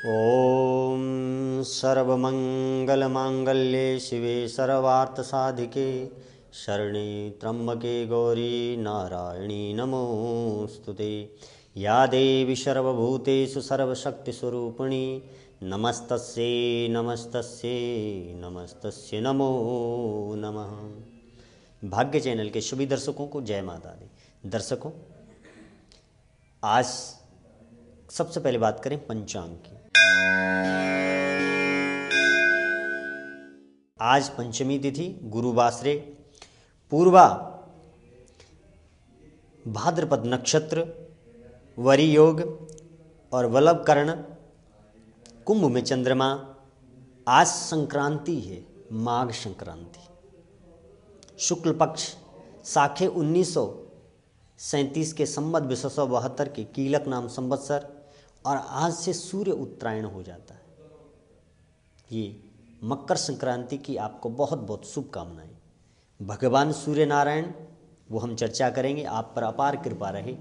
ॐ सर्वमङ्गलमाङ्गल्ये शिवे सर्वार्थसाधिके शरणे त्र्यम्बके गौरी नारायणी नमोऽस्तुते। या देवी सर्वभूतेषु सर्वशक्तिस्वरूपिणी नमस्तस्यै नमस्तस्यै नमस्तस्यै नमो नमः। भाग्य चैनल के सभी दर्शकों को जय माता दी। दर्शकों, आज सबसे पहले बात करें पंचांग की। आज पंचमी तिथि गुरुवासरे, पूर्वा भाद्रपद नक्षत्र, वरी योग और वल्लभ कर्ण, कुंभ में चंद्रमा। आज संक्रांति है, माघ संक्रांति। शुक्ल पक्ष साखे 1937 के संवत 272 के कीलक नाम संवत्सर, और आज से सूर्य उत्तरायण हो जाता है। ये मकर संक्रांति की आपको बहुत बहुत शुभकामनाएं। भगवान सूर्य नारायण, वो हम चर्चा करेंगे, आप पर अपार कृपा रहे।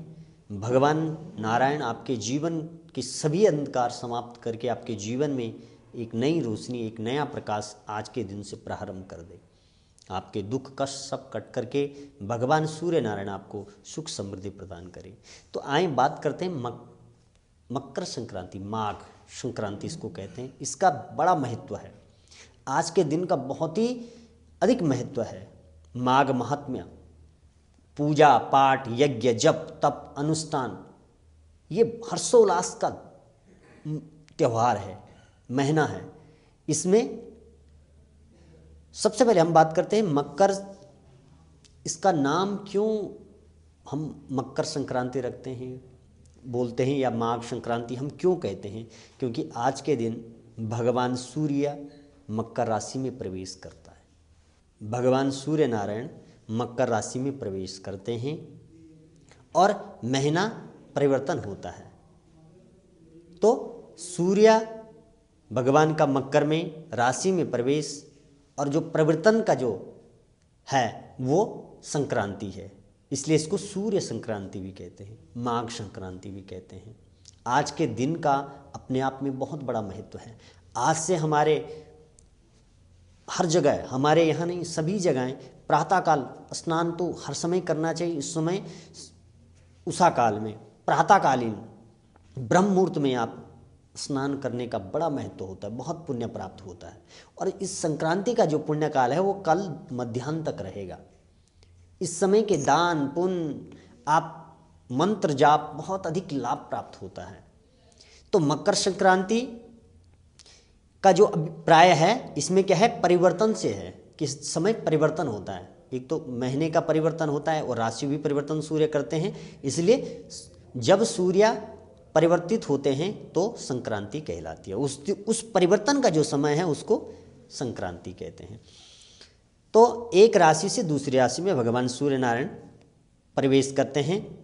भगवान नारायण आपके जीवन के सभी अंधकार समाप्त करके आपके जीवन में एक नई रोशनी, एक नया प्रकाश आज के दिन से प्रारंभ कर दे। आपके दुख कष्ट सब कट करके भगवान सूर्य नारायण आपको सुख समृद्धि प्रदान करे। तो आए बात करते हैं मकर संक्रांति, माघ संक्रांति इसको कहते हैं। इसका बड़ा महत्व है। आज के दिन का बहुत ही अधिक महत्व है। माघ महात्म्य, पूजा पाठ, यज्ञ, जप, तप, अनुष्ठान, ये हर्षोल्लास का त्यौहार है, महीना है। इसमें सबसे पहले हम बात करते हैं मकर। इसका नाम क्यों हम मकर संक्रांति रखते हैं, बोलते हैं, या माघ संक्रांति हम क्यों कहते हैं? क्योंकि आज के दिन भगवान सूर्य मकर राशि में प्रवेश करता है। भगवान सूर्य नारायण मकर राशि में प्रवेश करते हैं और महीना परिवर्तन होता है। तो सूर्य भगवान का मकर में राशि में प्रवेश और जो परिवर्तन का जो है वो संक्रांति है, इसलिए इसको सूर्य संक्रांति भी कहते हैं, माघ संक्रांति भी कहते हैं। आज के दिन का अपने आप में बहुत बड़ा महत्व है। आज से हमारे हर जगह, हमारे यहाँ नहीं सभी जगहें, प्रातःकाल स्नान तो हर समय करना चाहिए। इस समय उषा काल में, प्रातःकालीन ब्रह्म मुहूर्त में आप स्नान करने का बड़ा महत्व होता है, बहुत पुण्य प्राप्त होता है। और इस संक्रांति का जो पुण्य काल है वो कल मध्याह्न तक रहेगा। इस समय के दान पुण्य, आप मंत्र जाप, बहुत अधिक लाभ प्राप्त होता है। तो मकर संक्रांति का जो अभिप्राय है, इसमें क्या है, परिवर्तन से है कि इस समय परिवर्तन होता है। एक तो महीने का परिवर्तन होता है और राशि भी परिवर्तन सूर्य करते हैं, इसलिए जब सूर्य परिवर्तित होते हैं तो संक्रांति कहलाती है। उस परिवर्तन का जो समय है उसको संक्रांति कहते हैं। तो एक राशि से दूसरी राशि में भगवान सूर्य नारायण प्रवेश करते हैं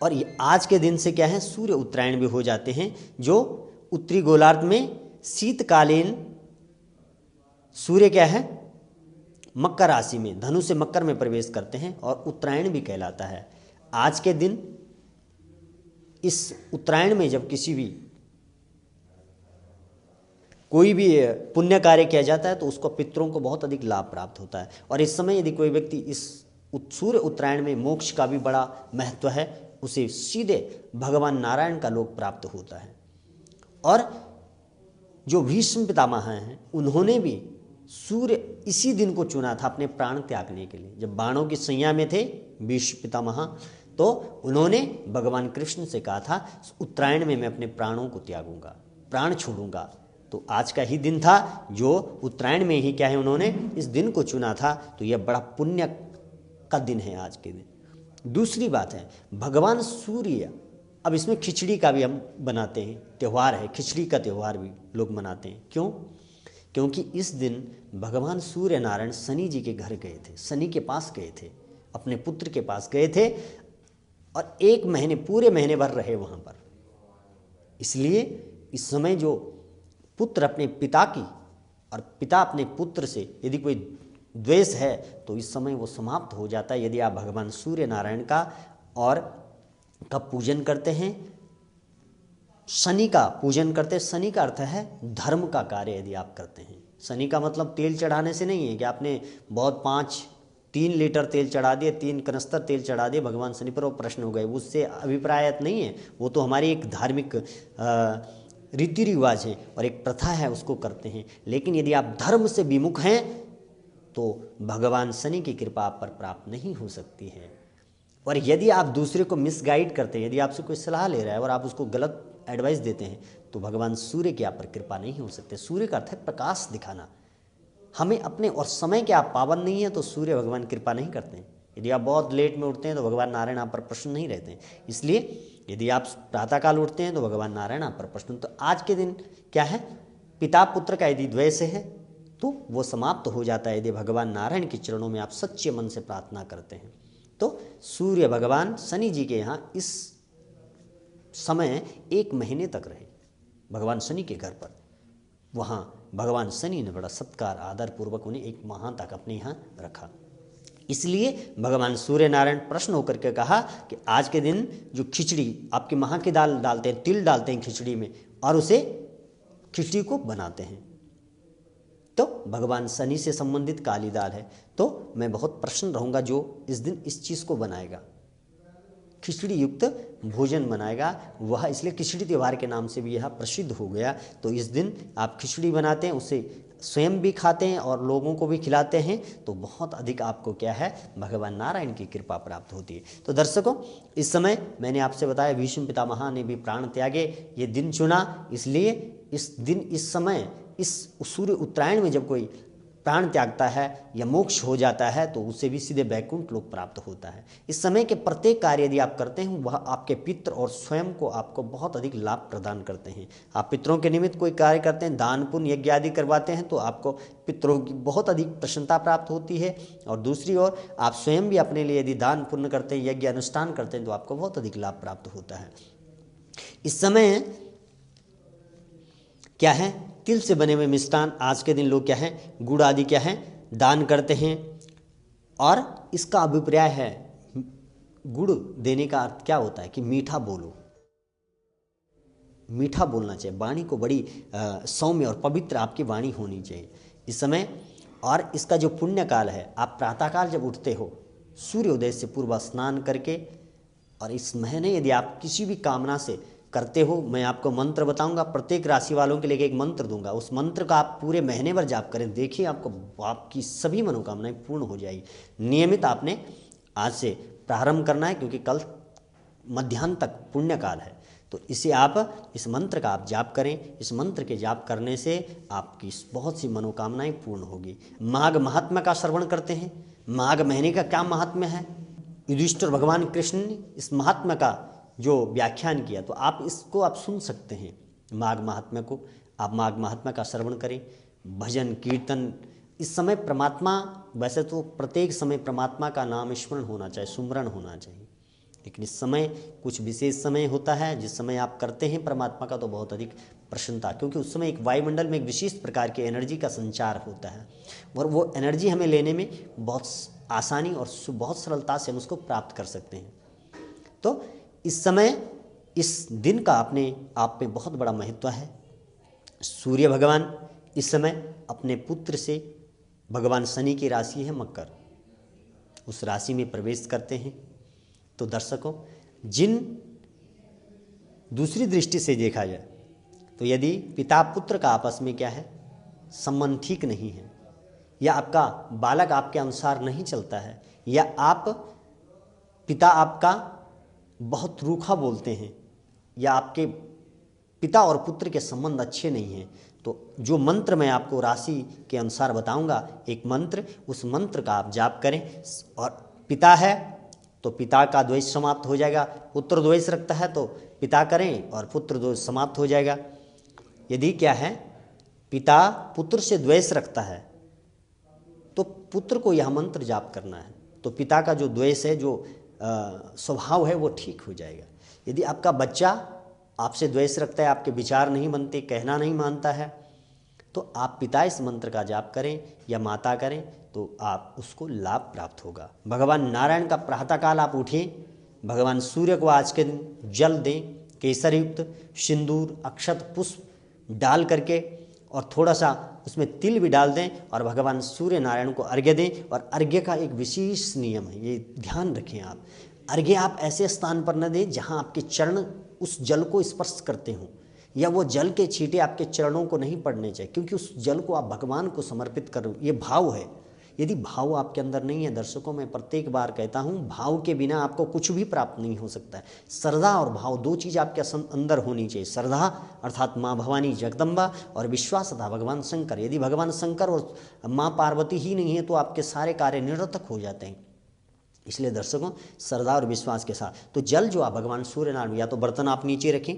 और आज के दिन से क्या है, सूर्य उत्तरायण भी हो जाते हैं। जो उत्तरी गोलार्ध में शीतकालीन सूर्य क्या है, मकर राशि में, धनु से मकर में प्रवेश करते हैं और उत्तरायण भी कहलाता है। आज के दिन इस उत्तरायण में जब कोई भी पुण्य कार्य किया जाता है तो उसको पितरों को बहुत अधिक लाभ प्राप्त होता है। और इस समय यदि कोई व्यक्ति इस सूर्य उत्तरायण में, मोक्ष का भी बड़ा महत्व है, उसे सीधे भगवान नारायण का लोक प्राप्त होता है। और जो भीष्म पितामह हैं, उन्होंने भी सूर्य इसी दिन को चुना था अपने प्राण त्यागने के लिए। जब बाणों की सैया में थे भीष्म पितामह, तो उन्होंने भगवान कृष्ण से कहा था उत्तरायण में मैं अपने प्राणों को त्यागूंगा, प्राण छोड़ूंगा। तो आज का ही दिन था जो उत्तरायण में ही क्या है, उन्होंने इस दिन को चुना था। तो यह बड़ा पुण्य का दिन है आज के दिन। दूसरी बात है, भगवान सूर्य, अब इसमें खिचड़ी का भी हम बनाते हैं, त्यौहार है, खिचड़ी का त्यौहार भी लोग मनाते हैं। क्यों? क्योंकि इस दिन भगवान सूर्य नारायण शनि जी के घर गए थे, शनि के पास गए थे, अपने पुत्र के पास गए थे और एक महीने, पूरे महीने भर रहे वहाँ पर। इसलिए इस समय जो पुत्र अपने पिता की और पिता अपने पुत्र से यदि कोई द्वेष है तो इस समय वो समाप्त हो जाता है यदि आप भगवान सूर्य नारायण का पूजन करते हैं, शनि का पूजन करते हैं। शनि का अर्थ है धर्म का कार्य यदि आप करते हैं। शनि का मतलब तेल चढ़ाने से नहीं है कि आपने बहुत 3 लीटर तेल चढ़ा दिए, 3 कनस्तर तेल चढ़ा दिए भगवान शनि पर, वो प्रश्न हो गए, उससे अभिप्रायत नहीं है। वो तो हमारी एक धार्मिक रीति रिवाज है और एक प्रथा है, उसको करते हैं। लेकिन यदि आप धर्म से विमुख हैं तो भगवान शनि की कृपा आप पर प्राप्त नहीं हो सकती है। और यदि आप दूसरे को मिसगाइड करते हैं, यदि आपसे कोई सलाह ले रहा है और आप उसको गलत एडवाइस देते हैं, तो भगवान सूर्य की आप पर कृपा नहीं हो सकते। सूर्य का अर्थ है प्रकाश दिखाना। हमें अपने और समय के आप पाबंद नहीं है तो सूर्य भगवान कृपा नहीं करते हैं। यदि आप बहुत लेट में उठते हैं तो भगवान नारायण आप पर प्रसन्न नहीं रहते हैं। इसलिए यदि आप प्रातःकाल उठते हैं तो भगवान नारायण आप पर प्रसन्न। तो आज के दिन क्या है, पिता पुत्र का यदि द्वेष है तो वो समाप्त हो जाता है यदि भगवान नारायण के चरणों में आप सच्चे मन से प्रार्थना करते हैं। तो सूर्य भगवान शनि जी के यहाँ इस समय 1 महीने तक रहे, भगवान शनि के घर पर। वहाँ भगवान शनि ने बड़ा सत्कार आदर पूर्वक उन्हें 1 माह तक अपने यहाँ रखा। इसलिए भगवान सूर्य नारायण प्रश्न होकर के कहा कि आज के दिन जो खिचड़ी आपके महा की दाल डालते हैं, तिल डालते हैं खिचड़ी में और उसे खिचड़ी को बनाते हैं, तो भगवान शनि से संबंधित काली दाल है। तो मैं बहुत प्रसन्न रहूँगा जो इस दिन इस चीज़ को बनाएगा, खिचड़ी युक्त भोजन बनाएगा वह, इसलिए खिचड़ी त्यौहार के नाम से भी यह प्रसिद्ध हो गया। तो इस दिन आप खिचड़ी बनाते हैं, उसे स्वयं भी खाते हैं और लोगों को भी खिलाते हैं, तो बहुत अधिक आपको क्या है, भगवान नारायण की कृपा प्राप्त होती है। तो दर्शकों, इस समय मैंने आपसे बताया भीष्म पितामह ने भी प्राण त्यागे, ये दिन चुना, इसलिए इस दिन इस समय इस सूर्य उत्तरायण में जब कोई प्राण त्यागता है या मोक्ष हो जाता है तो उसे भी सीधे वैकुंठ लोक प्राप्त होता है। इस समय के प्रत्येक कार्य यदि आप करते हैं वह आपके पितृ और स्वयं को आपको बहुत अधिक लाभ प्रदान करते हैं। आप पितरों के निमित्त कोई कार्य करते हैं, दान पुण्य यज्ञ आदि करवाते हैं, तो आपको पितरों की बहुत अधिक प्रसन्नता प्राप्त होती है। और दूसरी ओर आप स्वयं भी अपने लिए यदि दान पुण्य करते हैं, यज्ञ अनुष्ठान करते हैं, तो आपको बहुत अधिक लाभ प्राप्त होता है। इस समय क्या है, तिल से बने हुए मिष्ठान आज के दिन लोग क्या है, गुड़ आदि क्या है दान करते हैं। और इसका अभिप्राय है, गुड़ देने का अर्थ क्या होता है कि मीठा बोलो, मीठा बोलना चाहिए, वाणी को बड़ी सौम्य और पवित्र आपकी वाणी होनी चाहिए इस समय। और इसका जो पुण्य काल है, आप प्रातःकाल जब उठते हो सूर्योदय से पूर्व स्नान करके, और इस महीने यदि आप किसी भी कामना से करते हो, मैं आपको मंत्र बताऊंगा, प्रत्येक राशि वालों के लिए एक मंत्र दूंगा, उस मंत्र का आप पूरे महीने भर जाप करें, देखिए आपको आपकी सभी मनोकामनाएं पूर्ण हो जाएगी। नियमित आपने आज से प्रारंभ करना है, क्योंकि कल मध्याह्न तक पुण्य काल है। तो इसे आप इस मंत्र का आप जाप करें, इस मंत्र के जाप करने से आपकी बहुत सी मनोकामनाएं पूर्ण होगी। माघ महात्म्य का श्रवण करते हैं, माघ महीने का क्या महात्म्य है, युधिष्ठिर भगवान कृष्ण ने इस महात्म्य का जो व्याख्यान किया, तो आप इसको आप सुन सकते हैं माघ महात्म्य को। आप माघ महात्म्य का श्रवण करें, भजन कीर्तन। इस समय परमात्मा, वैसे तो प्रत्येक समय परमात्मा का नाम स्मरण होना चाहिए, सुमरण होना चाहिए, लेकिन इस समय कुछ विशेष समय होता है जिस समय आप करते हैं परमात्मा का, तो बहुत अधिक प्रसन्नता, क्योंकि उस समय एक वायुमंडल में एक विशेष प्रकार की एनर्जी का संचार होता है और वो एनर्जी हमें लेने में बहुत आसानी और बहुत सरलता से हम उसको प्राप्त कर सकते हैं। तो इस समय इस दिन का अपने आप में बहुत बड़ा महत्व है। सूर्य भगवान इस समय अपने पुत्र से, भगवान शनि की राशि है मकर, उस राशि में प्रवेश करते हैं। तो दर्शकों, जिन दूसरी दृष्टि से देखा जाए तो यदि पिता पुत्र का आपस में क्या है संबंध ठीक नहीं है, या आपका बालक आपके अनुसार नहीं चलता है, या आप पिता आपका बहुत रूखा बोलते हैं, या आपके पिता और पुत्र के संबंध अच्छे नहीं हैं, तो जो मंत्र मैं आपको राशि के अनुसार बताऊंगा, एक मंत्र, उस मंत्र का आप जाप करें। और पिता है तो पिता का द्वेष समाप्त हो जाएगा, पुत्र द्वेष रखता है तो पिता करें और पुत्र द्वेष समाप्त हो जाएगा। यदि क्या है, पिता पुत्र से द्वेष रखता है तो पुत्र को यह मंत्र जाप करना है, तो पिता का जो द्वेष है, जो स्वभाव है, वो ठीक हो जाएगा। यदि आपका बच्चा आपसे द्वेष रखता है, आपके विचार नहीं बनते, कहना नहीं मानता है, तो आप पिता इस मंत्र का जाप करें या माता करें, तो आप उसको लाभ प्राप्त होगा। भगवान नारायण का प्रातःकाल आप उठें, भगवान सूर्य को आज के दिन जल दें, केसर युक्त सिंदूर अक्षत पुष्प डाल करके और थोड़ा सा उसमें तिल भी डाल दें और भगवान सूर्य नारायण को अर्घ्य दें। और अर्घ्य का एक विशेष नियम है, ये ध्यान रखें आप, अर्घ्य आप ऐसे स्थान पर न दें जहाँ आपके चरण उस जल को स्पर्श करते हों, या वो जल के छींटे आपके चरणों को नहीं पड़ने चाहिए, क्योंकि उस जल को आप भगवान को समर्पित करो, ये भाव है। यदि भाव आपके अंदर नहीं है, दर्शकों मैं प्रत्येक बार कहता हूँ, भाव के बिना आपको कुछ भी प्राप्त नहीं हो सकता है। श्रद्धा और भाव दो चीज़ आपके अंदर होनी चाहिए। श्रद्धा अर्थात माँ भवानी जगदम्बा, और विश्वास था भगवान शंकर। यदि भगवान शंकर और माँ पार्वती ही नहीं है तो आपके सारे कार्य निरर्थक हो जाते हैं। इसलिए दर्शकों, श्रद्धा और विश्वास के साथ तो जल जो आप भगवान सूर्यनारायण, या तो बर्तन आप नीचे रखें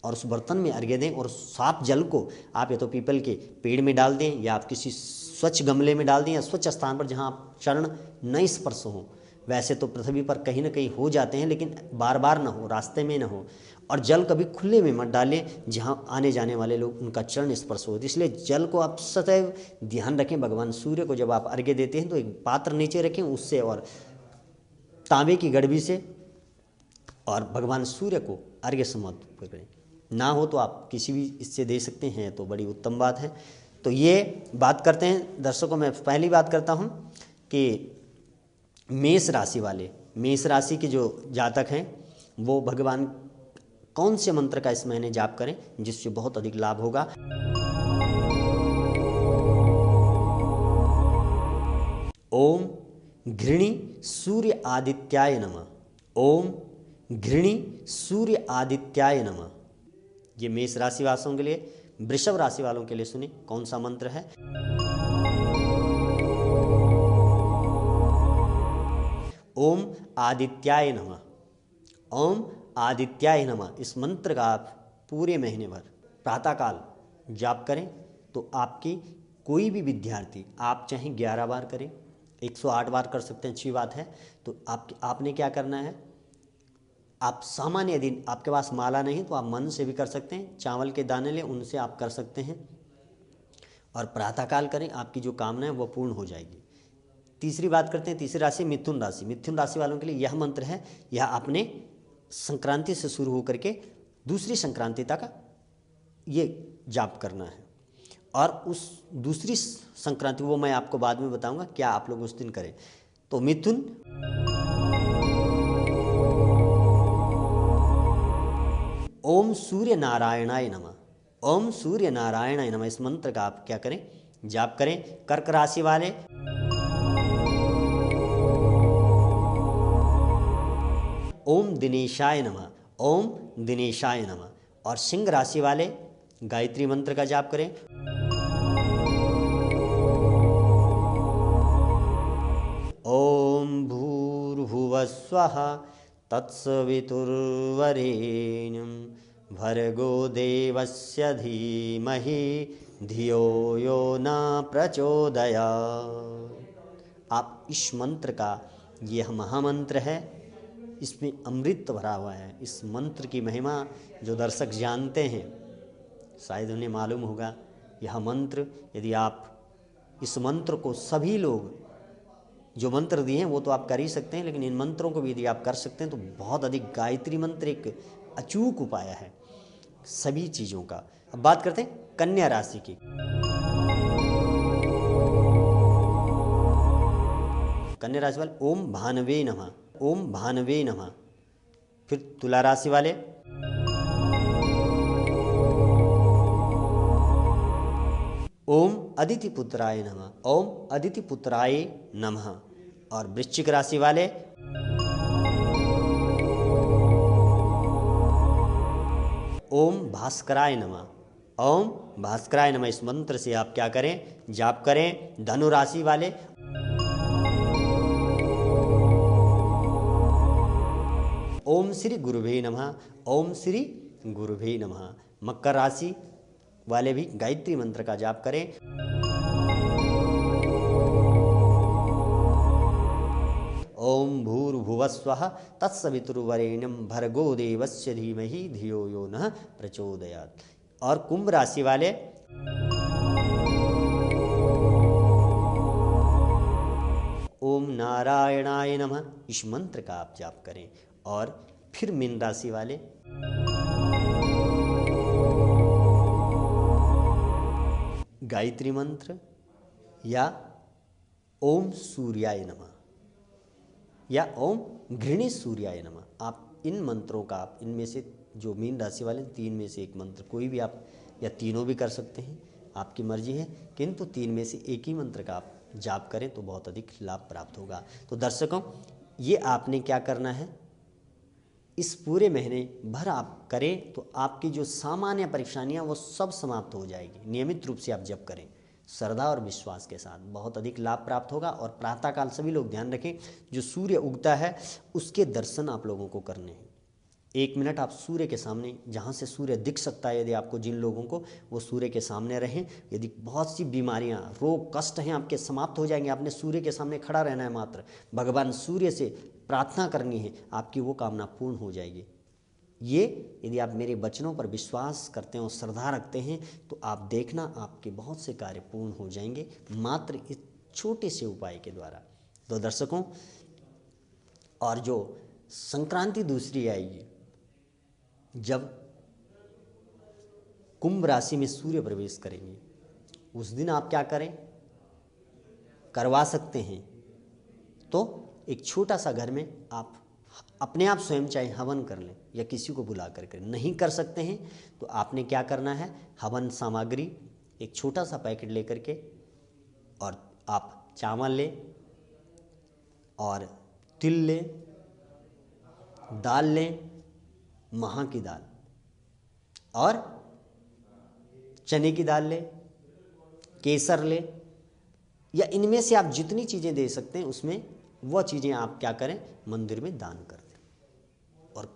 और उस बर्तन में अर्घ्य दें, और साफ जल को आप या तो पीपल के पेड़ में डाल दें, या आप किसी स्वच्छ गमले में डाल दें, या स्वच्छ स्थान पर जहां आप चरण न स्पर्श हो। वैसे तो पृथ्वी पर कहीं ना कहीं हो जाते हैं, लेकिन बार बार ना हो, रास्ते में ना हो। और जल कभी खुले में मत डालें जहां आने जाने वाले लोग उनका चरण स्पर्श हो। इसलिए जल को आप सदैव ध्यान रखें। भगवान सूर्य को जब आप अर्घ्य देते हैं तो एक पात्र नीचे रखें, उससे और तांबे की गड़बी से, और भगवान सूर्य को अर्घ्य समर्पित करें। ना हो तो आप किसी भी इससे दे सकते हैं, तो बड़ी उत्तम बात है। तो ये बात करते हैं दर्शकों, मैं पहली बात करता हूँ कि मेष राशि वाले, मेष राशि के जो जातक हैं वो भगवान कौन से मंत्र का इस महीने जाप करें जिससे बहुत अधिक लाभ होगा। ओम घृणी सूर्य आदित्याय नमः। ओम घृणी सूर्य आदित्याय नमः। ये मेष राशि वालों के लिए। वृषभ राशि वालों के लिए सुने कौन सा मंत्र है। ओम आदित्याय नमः। ओम आदित्याय नमः। इस मंत्र का आप पूरे महीने भर प्रातःकाल जाप करें तो आपकी कोई भी विद्यार्थी, आप चाहे 11 बार करें, 108 बार कर सकते हैं, अच्छी बात है। तो आपने क्या करना है, आप सामान्य यदि आपके पास माला नहीं तो आप मन से भी कर सकते हैं, चावल के दाने लें उनसे आप कर सकते हैं, और प्रातःकाल करें, आपकी जो कामना है वो पूर्ण हो जाएगी। तीसरी बात करते हैं, तीसरी राशि मिथुन राशि। मिथुन राशि वालों के लिए यह मंत्र है, यह आपने संक्रांति से शुरू होकर के दूसरी संक्रांति तक ये जाप करना है। और उस दूसरी संक्रांति वो मैं आपको बाद में बताऊंगा क्या आप लोग उस दिन करें। तो मिथुन, ओम सूर्य नारायणाय नमः। ओम सूर्य नारायणाय नमः। इस मंत्र का आप क्या करें, जाप करें। कर्क राशि वाले, ओम दिनेशाय नमः। ओम दिनेशाय नमः। और सिंह राशि वाले गायत्री मंत्र का जाप करें। ओम भूर्भुवः स्वः तत्सवितुर्वरेण्यं भर्गो देवस्य धीमहि धियो यो न प्रचोदयात्। आप इस मंत्र का, यह महामंत्र है, इसमें अमृत भरा हुआ है। इस मंत्र की महिमा जो दर्शक जानते हैं शायद उन्हें मालूम होगा। यह मंत्र यदि आप इस मंत्र को सभी लोग जो मंत्र दिए हैं वो तो आप कर ही सकते हैं, लेकिन इन मंत्रों को भी यदि आप कर सकते हैं तो बहुत अधिक। गायत्री मंत्र एक अचूक उपाय है सभी चीज़ों का। अब बात करते हैं कन्या राशि की। कन्या राशि वाले, ओम भानवे नमः। ओम भानवे नमः। फिर तुला राशि वाले, ओम अदिति पुत्राय नमः। ओम अदिति पुत्राय नमः। और वृश्चिक राशि वाले, ओम भास्कराय नमः। ओम भास्कराय नमः। इस मंत्र से आप क्या करें, जाप करें। धनु राशि वाले, ओम श्री गुरुवे नमः। ओम श्री गुरुवे नमः। मकर राशि वाले भी गायत्री मंत्र का जाप करें। ओम भूर्भुवः स्वः तत्सवितुर्वरेण्यं भर्गो देवस्य धीमहि धियो यो नः प्रचोदयात्। और कुंभ राशि वाले, ओम नारायणाय नमः। इस मंत्र का आप जाप करें। और फिर मीन राशि वाले गायत्री मंत्र या ओम सूर्याय नमः या ओम घृणी सूर्याय नमः, आप इन मंत्रों का, आप इनमें से जो मीन राशि वाले तीन में से एक मंत्र कोई भी आप, या तीनों भी कर सकते हैं, आपकी मर्जी है, किंतु तीन में से एक ही मंत्र का आप जाप करें तो बहुत अधिक लाभ प्राप्त होगा। तो दर्शकों, ये आपने क्या करना है, इस पूरे महीने भर आप करें तो आपकी जो सामान्य परेशानियां वो सब समाप्त हो जाएगी। नियमित रूप से आप जप करें, श्रद्धा और विश्वास के साथ, बहुत अधिक लाभ प्राप्त होगा। और प्रातःकाल सभी लोग ध्यान रखें, जो सूर्य उगता है उसके दर्शन आप लोगों को करने हैं। 1 मिनट आप सूर्य के सामने, जहाँ से सूर्य दिख सकता है यदि आपको, जिन लोगों को, वो सूर्य के सामने रहें। यदि बहुत सी बीमारियां, रोग, कष्ट हैं आपके, समाप्त हो जाएंगे। आपने सूर्य के सामने खड़ा रहना है, मात्र भगवान सूर्य से प्रार्थना करनी है, आपकी वो कामना पूर्ण हो जाएगी। ये यदि आप मेरे वचनों पर विश्वास करते हैं और श्रद्धा रखते हैं तो आप देखना आपके बहुत से कार्य पूर्ण हो जाएंगे, मात्र इस छोटे से उपाय के द्वारा। तो दर्शकों, और जो संक्रांति दूसरी आएगी, जब कुंभ राशि में सूर्य प्रवेश करेंगे, उस दिन आप क्या करें, करवा सकते हैं तो एक छोटा सा घर में आप अपने आप स्वयं चाहे हवन कर लें या किसी को बुला कर करें। नहीं कर सकते हैं तो आपने क्या करना है, हवन सामग्री एक छोटा सा पैकेट लेकर के, और आप चावल लें और तिल लें, दाल लें, महा की दाल और चने की दाल लें, केसर लें, या इनमें से आप जितनी चीज़ें दे सकते हैं उसमें वह चीज़ें आप क्या करें, मंदिर में दान कर दें। और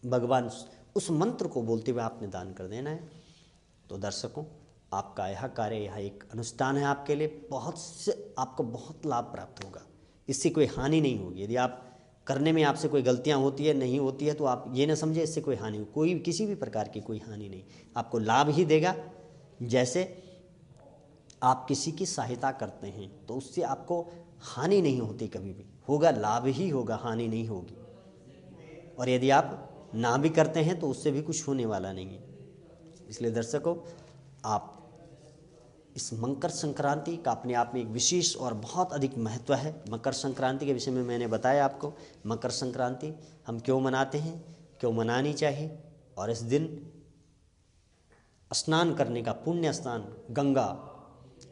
भगवान उस मंत्र को बोलते हुए आपने दान कर देना है। तो दर्शकों, आपका यह कार्य, यह एक अनुष्ठान है आपके लिए, बहुत से आपको बहुत लाभ प्राप्त होगा। इससे कोई हानि नहीं होगी। यदि आप करने में आपसे कोई गलतियां होती है, नहीं होती है, तो आप ये ना समझे इससे कोई हानि हो, कोई किसी भी प्रकार की कोई हानि नहीं, आपको लाभ ही देगा। जैसे आप किसी की सहायता करते हैं तो उससे आपको हानि नहीं होती, कभी भी होगा लाभ ही होगा, हानि नहीं होगी। और यदि आप ना भी करते हैं तो उससे भी कुछ होने वाला नहीं है। इसलिए दर्शकों, आप इस मकर संक्रांति का अपने आप में एक विशेष और बहुत अधिक महत्व है। मकर संक्रांति के विषय में मैंने बताया आपको, मकर संक्रांति हम क्यों मनाते हैं, क्यों मनानी चाहिए, और इस दिन स्नान करने का पुण्य स्नान गंगा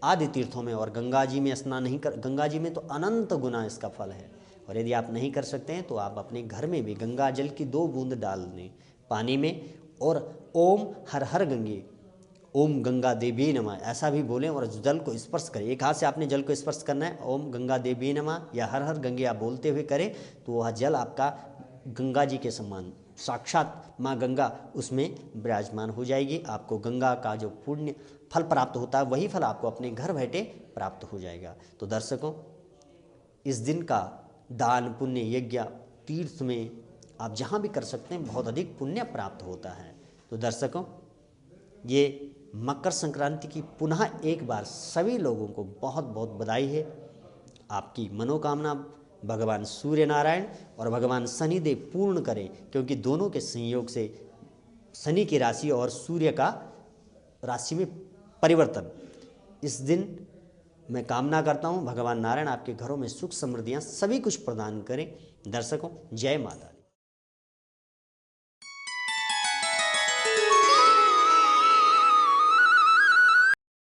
आदि तीर्थों में, और गंगा जी में स्नान नहीं कर, गंगा जी में तो अनंत गुना इसका फल है। और यदि आप नहीं कर सकते हैं तो आप अपने घर में भी गंगा जल की 2 बूंद डाल दें पानी में, और ओम हर हर गंगे, ओम गंगा देवी नमः ऐसा भी बोलें, और जल को स्पर्श करें। एक हाथ से आपने जल को स्पर्श करना है, ओम गंगा देवी नमः या हर हर गंगे आप बोलते हुए करें, तो वह जल आपका गंगा जी के समान, साक्षात माँ गंगा उसमें विराजमान हो जाएगी। आपको गंगा का जो पुण्य फल प्राप्त होता है, वही फल आपको अपने घर बैठे प्राप्त हो जाएगा। तो दर्शकों, इस दिन का दान पुण्य यज्ञ तीर्थ में आप जहाँ भी कर सकते हैं, बहुत अधिक पुण्य प्राप्त होता है। तो दर्शकों, ये मकर संक्रांति की पुनः एक बार सभी लोगों को बहुत बहुत बधाई है। आपकी मनोकामना भगवान सूर्य नारायण और भगवान शनिदेव पूर्ण करें, क्योंकि दोनों के संयोग से शनि की राशि और सूर्य का राशि में परिवर्तन, इस दिन मैं कामना करता हूँ भगवान नारायण आपके घरों में सुख समृद्धियाँ सभी कुछ प्रदान करें। दर्शकों, जय माता।